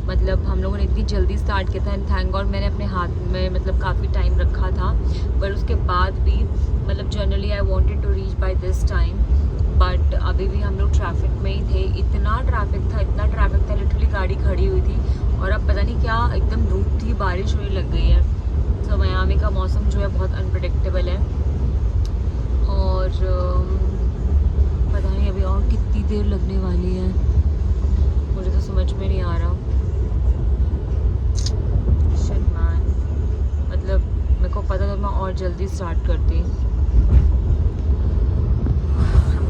मतलब हम लोगों ने इतनी जल्दी स्टार्ट किया था एंड थैंक गॉड मैंने अपने हाथ में मतलब काफ़ी टाइम रखा था, पर उसके बाद भी मतलब generally I wanted to reach by this time, but अभी भी हम लोग ट्रैफिक में ही थे। इतना ट्रैफिक था लिटरली गाड़ी खड़ी हुई थी और अब पता नहीं क्या एकदम धूप थी, बारिश होने लग गई है। तो मियामी का मौसम जो है बहुत अनप्रडिक्टेबल है और पता नहीं अभी और कितनी देर लगने वाली है, मुझे तो समझ में नहीं आ रहा। शिट मैन, मतलब मेरे को पता था मैं और जल्दी स्टार्ट करती।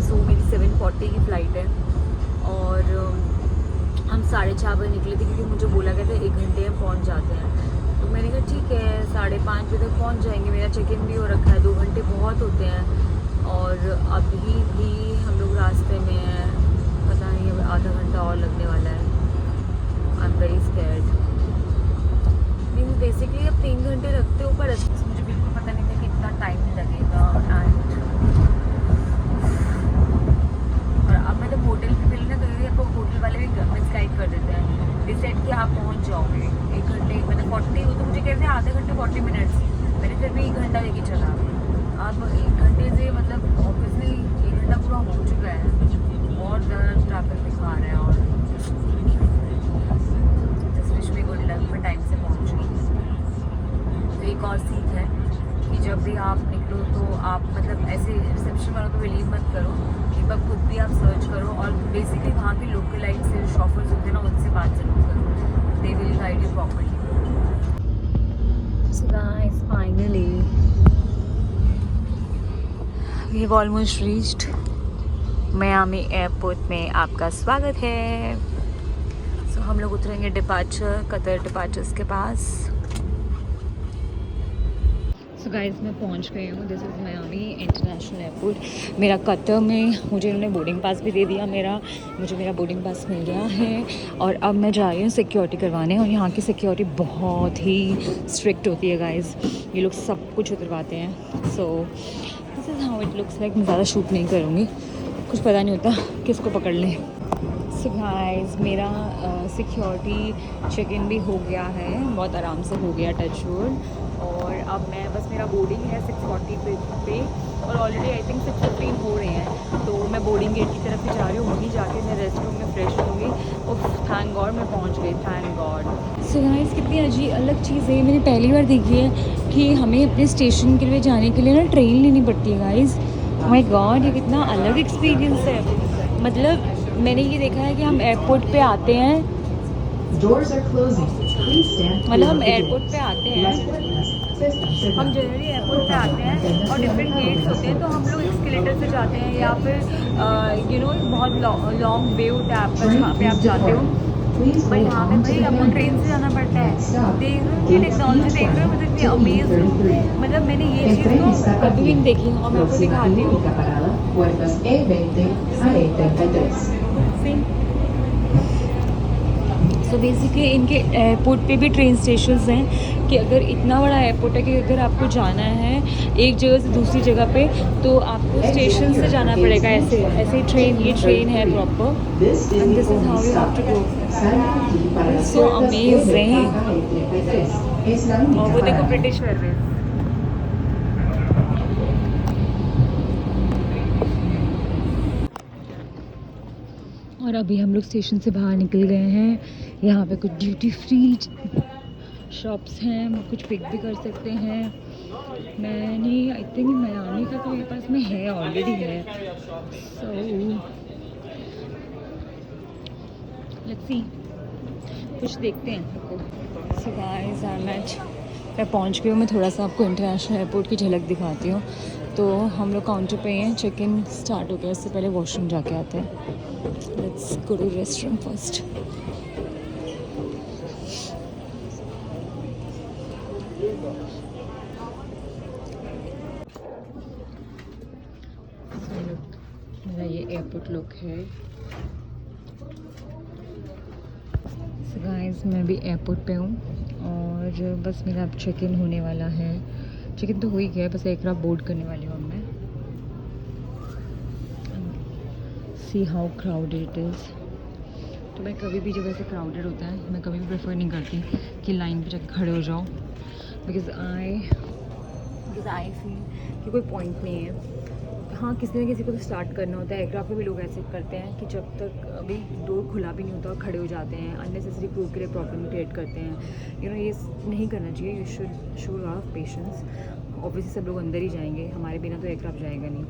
सो मेरी 7:40 की फ़्लाइट है और हम 4:30 बजे निकले थे क्योंकि मुझे बोला गया था 1 घंटे में पहुंच जाते हैं। तो मैंने कहा ठीक है 5:30 बजे तक पहुंच जाएंगे, मेरा चेक इन भी हो रखा है, 2 घंटे बहुत होते हैं। और अभी भी हम लोग रास्ते में हैं, पता नहीं अब आधा घंटा और लगने वाला है। I am very scared. Means basically अब 3 घंटे रखते हो पर मुझे बिल्कुल पता नहीं था कि इतना टाइम लगेगा। एंड और अब मतलब होटल पे मिलना तो ये आपको होटल वाले भी मिसगाइड कर देते हैं, डिसाइड कि आप पहुंच जाओगे 1 घंटे मतलब 40, वो तो मुझे कहते हैं आधे घंटे 40 मिनट्स, मैंने फिर भी 1 घंटा लेके चला। अब 1 घंटे से मतलब ऑब्वियसली 1 घंटा पूरा हो चुका है, बहुत ज़्यादा ट्रैफिक दिखा रहे हैं। और just wish me good luck, मैं टाइम से पहुंची। तो एक और सीख है कि जब भी आप निकलो तो आप मतलब ऐसे रिसेप्शन वालों को बिलीव मत करो, एक बार खुद भी आप सर्च करो और बेसिकली वहाँ के लोकलाइट से शॉपर्स होते हैं ना, उनसे बात जरूर करो, they will guide you properly. So guys finally we have almost reached Miami airport में, आपका स्वागत है। सो हम लोग उतरेंगे डिपार्चर, कतर डिपार्चर्स के पास। सो गाइस मैं पहुंच गई हूँ, this is Miami international airport. मेरा कतर में मुझे इन्होंने बोर्डिंग पास भी दे दिया, मुझे मेरा बोर्डिंग पास मिल गया है और अब मैं जा रही हूँ सिक्योरिटी करवाने। और यहाँ की सिक्योरिटी बहुत ही स्ट्रिक्ट होती है गाइस, ये लोग सब कुछ उतरवाते हैं। So this is how it looks like. मैं ज़्यादा शूट नहीं करूँगी, कुछ पता नहीं होता किसको पकड़ लें। सो गाइस मेरा सिक्योरिटी चेक इन भी हो गया है, बहुत आराम से हो गया, टच वुड। और अब मैं बस मेरा बोर्डिंग है 6:40 पे और ऑलरेडी आई थिंक 6:15 हो रहे हैं, तो मैं बोर्डिंग गेट की तरफ ही जा रही हूँ। वहीं जाके मैं रेस्ट रूम में फ्रेश होंगी और थैंक गॉड मैं पहुँच गई, थैंक गॉड। सो गाइस कितनी अजीब अलग चीज़ है, मैंने पहली बार देखी है कि हमें अपने स्टेशन के लिए जाने के लिए ना ट्रेन लेनी पड़ती है गाइस। माय गॉड, ये कितना अलग एक्सपीरियंस है। मतलब मैंने ये देखा है कि हम एयरपोर्ट पे आते हैं, मतलब हम एयरपोर्ट पे आते हैं, हम जनरली एयरपोर्ट पे आते हैं और डिफरेंट गेट्स होते हैं, तो हम लोग एस्केलेटर से जाते हैं या फिर यू नो बहुत लॉन्ग वे होता है आपका जहाँ पे आप जाते हो। पर यहाँ पे भाई आपको ट्रेन से जाना पड़ता है। देख रहे हो कि टेक्नोलॉजी देख रहे हो, मतलब इतनी अमेज हूँ, मतलब मैंने ये चीज़ तो कभी भी नहीं देखी और मैं आपको दिखाती हूँ। सो बेसिकली इनके एयरपोर्ट पे भी ट्रेन स्टेशंस हैं कि अगर इतना बड़ा एयरपोर्ट है कि अगर आपको जाना है एक जगह से दूसरी जगह पे तो आपको स्टेशन से जाना पड़ेगा। ऐसे ऐसे ट्रेन, ये ट्रेन है proper, and this is how you have to go. So amazing. और वो देखो ब्रिटिश एयरवेज। और अभी हम लोग स्टेशन से बाहर निकल गए हैं। यहाँ पे कुछ ड्यूटी फ्री शॉप्स हैं, हम कुछ पिक भी कर सकते हैं। मैंने आई थिंक मियामी का तो मेरे पास में है, ऑलरेडी है। सो लेट्स सी, कुछ देखते हैं। सो गाइस मैं पहुँच गई हूँ। मैं थोड़ा सा आपको इंटरनेशनल एयरपोर्ट की झलक दिखाती हूँ। तो हम लोग काउंटर पे हैं, चेक इन स्टार्ट हो गया, इससे पहले वॉशरूम जाके आते हैं। Let's go to restroom first. मेरा ये एयरपोर्ट लुक है। सो गाइस मैं भी एयरपोर्ट पे हूँ और बस मेरा अब चेक इन होने वाला है। चेक इन तो हो ही गया है, बस एयरक्राफ्ट बोर्ड करने वाली हूँ मैं। See how crowded it is. तो मैं कभी भी जब ऐसे क्राउडेड होता है मैं कभी भी प्रेफर नहीं करती कि लाइन पे जाकर खड़े हो जाओ, बिकॉज आई फील कि कोई पॉइंट नहीं है। हाँ, किसी न किसी को तो स्टार्ट करना होता है। एयरक्राफ्ट में भी लोग ऐसे करते हैं कि जब तक अभी डोर खुला भी नहीं होता खड़े हो जाते हैं, अननेसेसरी क्रू के लिए प्रॉब्लम क्रिएट करते हैं। ये नहीं करना चाहिए। You should show lot of patience. Obviously सब लोग अंदर ही जाएंगे, हमारे बिना तो एयरक्राफ्ट जाएगा नहीं।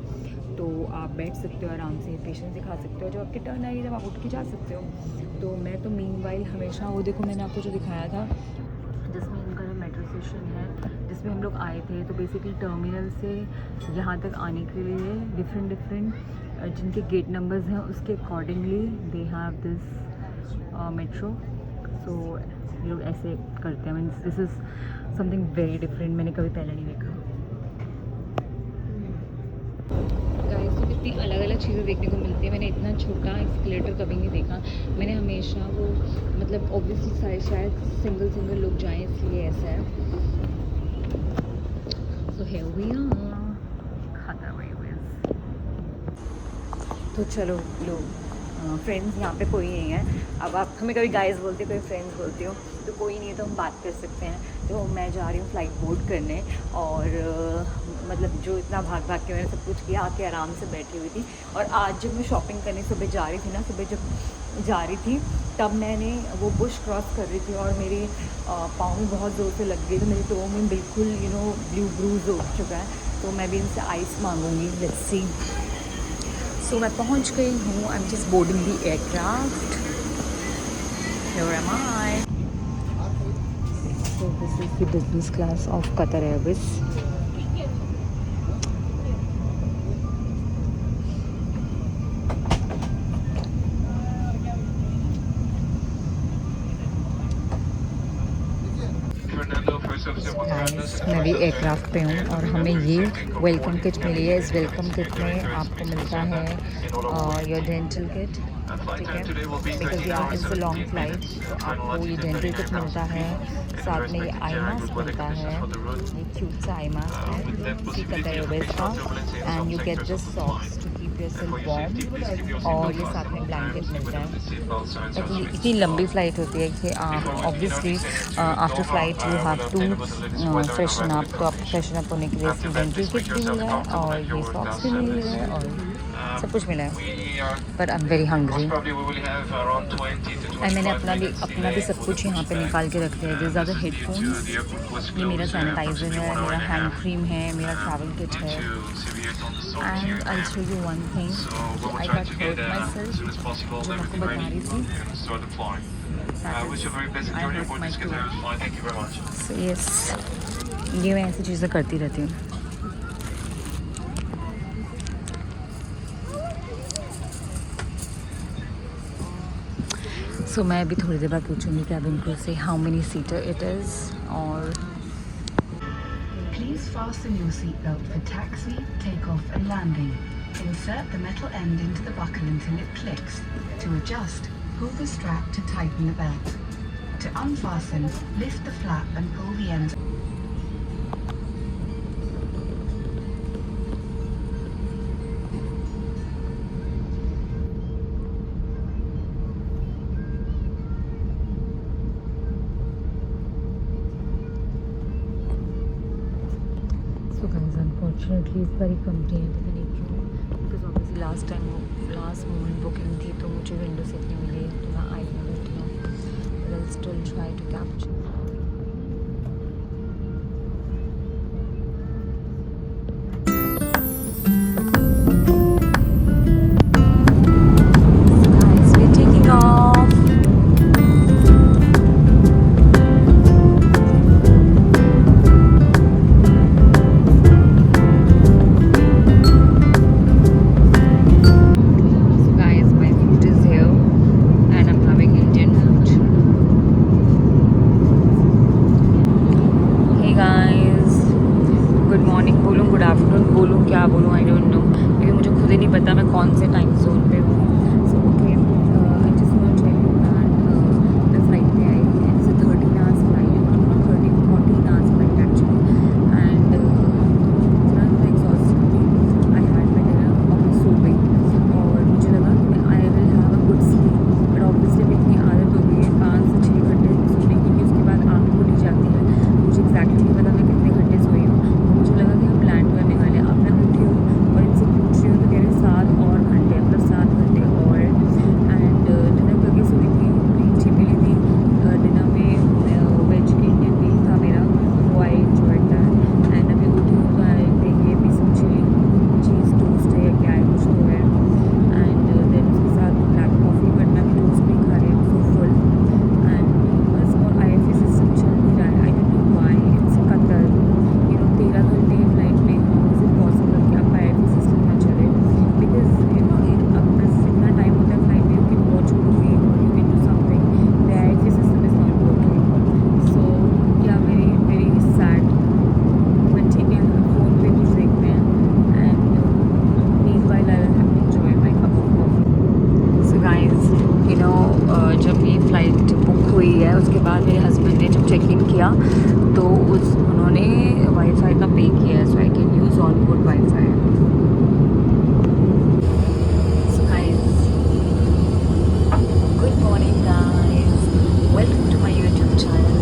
तो आप बैठ सकते हो आराम से, पेशेंस दिखा सकते हो। जब आपकी टर्न आएगी जब आप उठ के जा सकते हो। तो मैं तो मीनवाइल हमेशा वो देखो मैंने आपको जो दिखाया था जिसमें इनका जो मेट्रो स्टेशन है जिसमें हम लोग आए थे, तो बेसिकली टर्मिनल से यहाँ तक आने के लिए डिफरेंट जिनके गेट नंबर्स हैं उसके accordingly they have this metro. So ये लोग ऐसे करते हैं। Means this is something very different, मैंने कभी पहले नहीं देखा। गाइस, तो कितनी अलग अलग चीज़ें देखने को मिलती है। मैंने इतना छोटा एस्केलेटर कभी नहीं देखा। मैंने हमेशा वो मतलब ऑब्वियसली शायद सिंगल लोग जाएं इसलिए ऐसा है। सो हियर वी आर, खतर रेलवेज। तो चलो लोग फ्रेंड्स यहाँ पे कोई नहीं है। अब आप हमें कभी गाइस बोलते हो, कोई फ्रेंड्स बोलते हो, तो कोई नहीं है तो हम बात कर सकते हैं। तो मैं जा रही हूँ फ़्लाइट बोर्ड करने और मतलब जो इतना भाग के मैंने सब कुछ किया, आके आराम से बैठी हुई थी। और आज जब मैं शॉपिंग करने सुबह जा रही थी ना, सुबह जब जा रही थी तब मैंने वो बुश क्रॉस कर रही थी और मेरे पाँव में बहुत ज़ोर से लग गई। तो मेरे टो में बिल्कुल ब्लू ब्रूज हो चुका है। तो मैं भी इनसे आइस मांगूंगी। Let's see. सो मैं पहुंच गई हूँ। I am just boarding the aircraft. Here am I. So this is the business class of Qatar Airways. मैं भी एयरक्राफ्ट पे हूँ और हमें ये वेलकम किट मिली है। इस वेलकम किट में आपको मिलता है योर डेंटल किट, ठीक है, बिकॉज यार इट्स अ लॉन्ग फ्लाइट। तो आपको ये डेंटल किट मिलता है, साथ में ये आई मास्क मिलता है। ये क्यूट सा आई मास्क है कतर एयरवेज का। And you get this socks to keep yourself warm. और ये साथ में ब्लैंकेट मिलता है। ताकि इतनी लंबी फ़्लाइट होती है कि obviously after flight you have to freshen up. तो आपको फ्रेशन अप होने के लिए इसकी डेंटल किट भी मिला है और ये सॉक्स भी मिली है और सब कुछ मिला है। But I am very hungry and मैंने अपना भी सब कुछ यहाँ पे निकाल के रख लिया है। ज़्यादा हेडफोन्स, ये मेरा सैनिटाइज़र है, मेरा हैंड क्रीम है, मेरा ट्रैवल किट है। And I show you one thing, I got hurt myself जो मैं आपको बता रही थी। सो यस, ये मैं ऐसी चीज़ें करती रहती हूँ। सो मैं अभी थोड़ी देर बाद पूछूंगी कैबिन क्रू से how many seater it is. और Please fasten your seatbelt for taxi, takeoff and landing. Insert the metal end into the buckle until it clicks. To adjust, pull the strap to tighten the belt. To unfasten, lift the flap and pull the ends. Unfortunately इस बार company है, पता नहीं क्यों, because obviously last moment booking थी तो मुझे window seat नहीं मिली, तो मैं आई में बैठी हूँ। Will still try to capture. हुई है। उसके बाद मेरे हस्बैंड ने जब चेक इन किया तो उन्होंने वाईफाई का पे किया है, so I can use on board wifi. Good morning guys, welcome to my YouTube channel.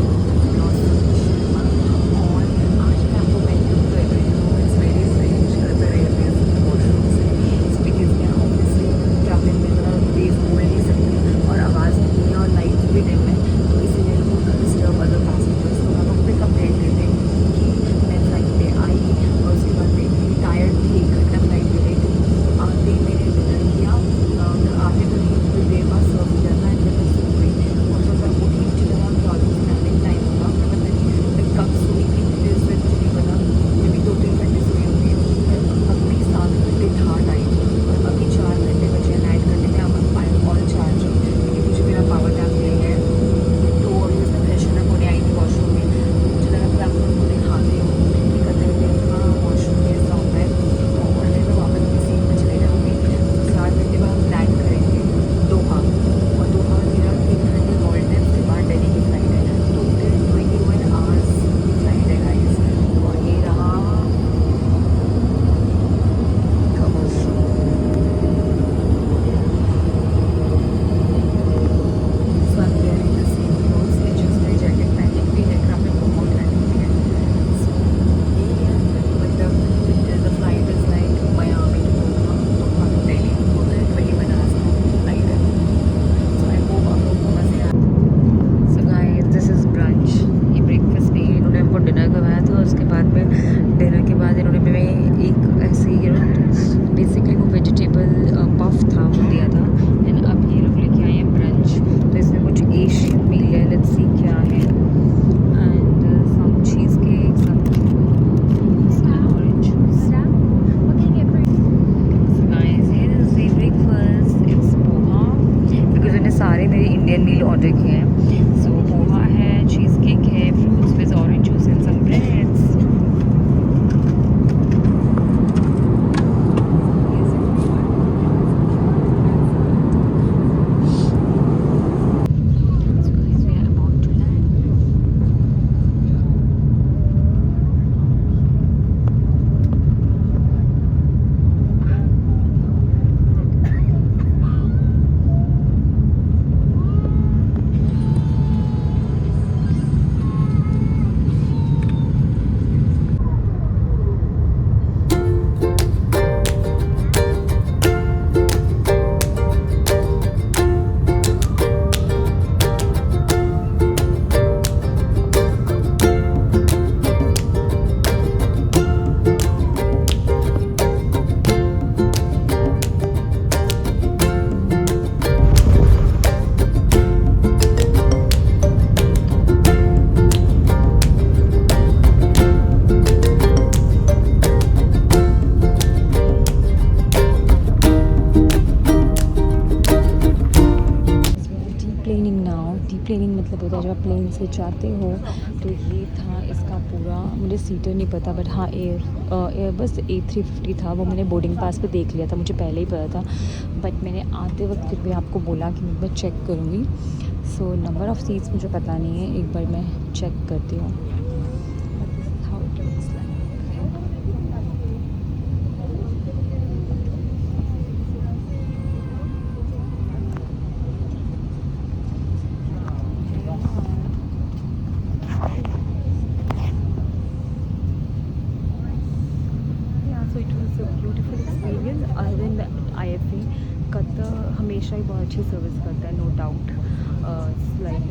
सारे मेरे इंडियन मील ऑर्डर किए हैं। सो पोहा है, चीज़ केक है, fruits with orange juice and some breads. Planning मतलब होता है जब आप प्लेन से जाते हो। तो ये था इसका पूरा, मुझे सीटर नहीं पता बट हाँ एयर बस A350 था। वो मैंने बोर्डिंग पास पे देख लिया था, मुझे पहले ही पता था, बट मैंने आते वक्त फिर भी आपको बोला कि मैं चेक करूँगी। सो नंबर ऑफ़ सीट्स मुझे पता नहीं है, एक बार मैं चेक करती हूँ। IFA कतर हमेशा ही बहुत अच्छी सर्विस करता है, no doubt, like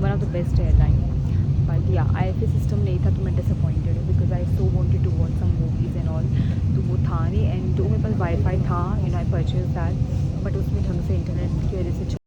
one of the best airline. But या IFA सिस्टम नहीं था तो मैं डिसअपॉइंटेड हूँ, because I so wanted to watch some movies and all, तो वो था नहीं। एंड जो मेरे पास वाईफाई था, आई परचेज दैट, बट उसमें ढंग से इंटरनेट की वजह से